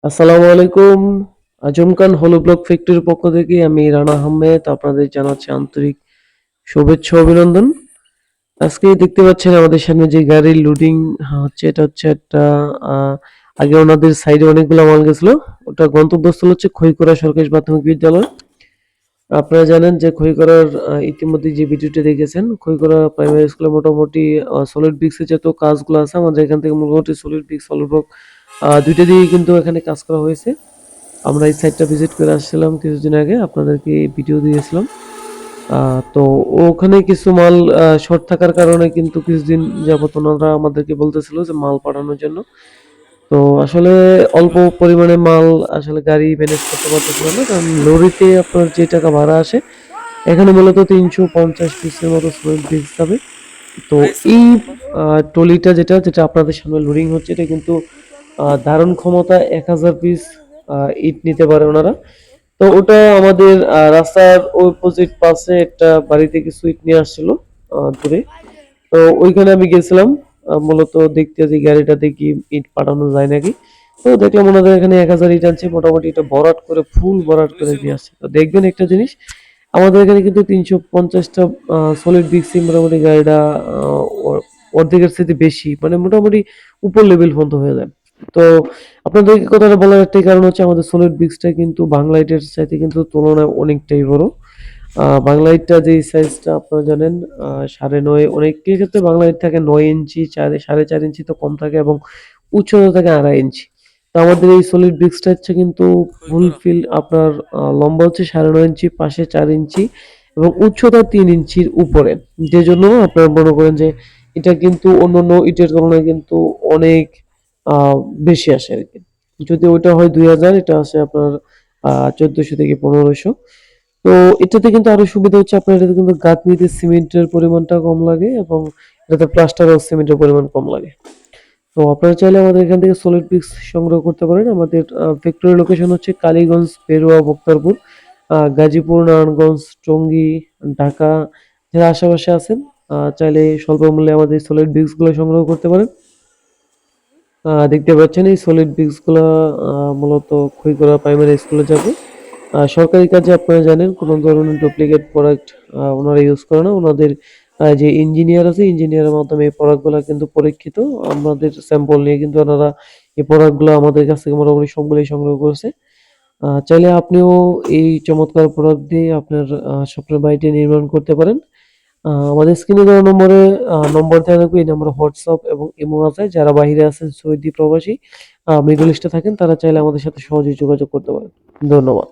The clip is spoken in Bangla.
আসসালামু আলাইকুম। আজমকান হলো ব্লক ফ্যাক্টরির পক্ষ থেকে আমি রানা আহমেদ আপনাদের জানাচ্ছি আন্তরিক শুভেচ্ছা ও অভিনন্দন। আজকে দেখতে পাচ্ছেন আমাদের সামনে যে গাড়ির লোডিং হচ্ছে এটা হচ্ছে একটা আ আগে ওনাদের সাইডে অনেকগুলো মাল গেছিল। ওটা গন্তব্যস্থল হচ্ছে খইকরা সরকারি প্রাথমিক বিদ্যালয়। আপনারা জানেন যে খইকরার ইতিমধ্যে যে ভিডিওটি দেখেছেন, খইকরা প্রাইমারি স্কুলে মোটামুটি সলিড ব্রিক্সের যত কাজগুলো আছে আমাদের এখান থেকে মোটামুটি সলিড ব্রিক্স, সলিড ব্লক ২ টা দিয়েই কিন্তু এখানে কাজ করা হয়েছে। আমরা এই সাইটটা ভিজিট করে আসছিলাম কিছুদিন আগে, আপনাদেরকে ভিডিও দিয়েছিলাম। তো ওখানে কিছু মাল শর্ট থাকার কারণে কিন্তু কিছুদিন যাবত ওনারা আমাদেরকে বলতেছিল যে মাল পাঠানোর জন্য। তো আসলে অল্প পরিমাণে মাল আসলে গাড়ি ম্যানেজ করতে পারতেছিল না, কারণ লরিতে আপনার যে টাকা ভাড়া আসে এখানে মূলত ৩৫০ পিসের মতো সিমেন্ট ব্রিক্স যাবে। তো এই ট্রলিটা যেটা আপনাদের সামনে লোডিং হচ্ছে এটা কিন্তু ধারণ ক্ষমতা ১,০০০ পিস ইট নিতে পারে ওনারা। তো ওটা আমাদের রাস্তার অপোজিট পাশে একটা বাড়িতে কিছু ইট নিয়ে আসছিল দূরে। তো ওইখানে আমি গেছিলাম মূলত দেখতে যে গাড়িটাতে কি ইট পাঠানো যায় নাকি। তো দেখলাম ওনাদের এখানে ১,০০০ ইট আনছে, মোটামুটি এটা ভরাট করে ফুল ভরাট করে দিয়ে আসছে। তো দেখবেন একটা জিনিস, আমাদের এখানে কিন্তু ৩৫০ টা সলিড ব্রিক্সই মোটামুটি গাড়িটা আ অ অর্ধেকের চাইতে বেশি, মানে মোটামুটি উপর লেভেল পর্যন্ত হয়ে যায়। তো আপনাদেরকে কথাটা বলার একটাই কারণ হচ্ছে আমাদের সলিড ব্রিক্সটা কিন্তু বাংলা ইটের চাইতে কিন্তু তুলনায় অনেকটাই বড়। বাংলা ইটটা যেই সাইজটা আপনারা জানেন ৯.৫, অনেকের ক্ষেত্রে বাংলা ইট থাকে ৯ ইঞ্চি, ৪.৫ ইঞ্চি তো কম থাকে এবং উচ্চতা থাকে ২.৫ ইঞ্চি। তো আমাদের এই সলিড ব্রিক্সটা হচ্ছে কিন্তু ফুলফিল আপনার লম্বা হচ্ছে ৯.৫ ইঞ্চি, পাশে ৪ ইঞ্চি এবং উচ্চতা ৩ ইঞ্চির উপরে। যেজন্য আপনারা মনে করেন যে এটা কিন্তু অন্যান্য ইটের তুলনায় কিন্তু অনেক আ বেশি আসে আরকি। যদি ওইটা হয় ২,০০০, এটা আসে আপনার ১৪০০ থেকে ১৫০০। তো এটাতে কিন্তু আরো সুবিধা হচ্ছে আপনার এটাতে কিন্তু গাঁথনিতে সিমেন্টের পরিমাণটা কম লাগে এবং এটাতে প্লাস্টার ও সিমেন্টের পরিমাণ কম লাগে। তো আপনারা চাইলে আমাদের এখান থেকে সলিড ব্রিক্স সংগ্রহ করতে পারেন। আমাদের ফ্যাক্টরি লোকেশন হচ্ছে কালীগঞ্জ, পেরুয়া, বক্তারপুর, গাজীপুর, নারায়ণগঞ্জ, টঙ্গী, ঢাকা, যারা আশেপাশে আছেন চাইলে স্বল্প মূল্যে আমাদের সলিড ব্রিক্স গুলো সংগ্রহ করতে পারেন। দেখতে পাচ্ছেন এই সলিড ব্রিক্স গুলা মূলত খইকরা প্রাইমারি স্কুলে যাবে। সরকারি কাজে আপনারা জানেন কোন ধরনের ডুপ্লিকেট প্রোডাক্ট ওনারা ইউজ করে না। ওনাদের যে ইঞ্জিনিয়ার আছে, ইঞ্জিনিয়ারের মাধ্যমে এই প্রোডাক্ট গুলা কিন্তু পরীক্ষিত। আমাদের স্যাম্পল নিয়ে কিন্তু ওনারা এই প্রোডাক্ট গুলো আমাদের কাছ থেকে মোটামুটি সবগুলোই সংগ্রহ করেছে। চাইলে আপনিও এই চমৎকার প্রোডাক্ট দিয়ে আপনার স্বপ্নের বাড়িটি নির্মাণ করতে পারেন। আমাদের স্ক্রিনে দেওয়া নম্বর দেওয়া থাকবে। এই নম্বরে হোয়াটসঅ্যাপ এবং ইমো আছে। যারা বাহিরে আছেন, সৌদি প্রবাসী, মিডল ইস্টে থাকেন, তারা চাইলে আমাদের সাথে সহজেই যোগাযোগ করতে পারেন। ধন্যবাদ।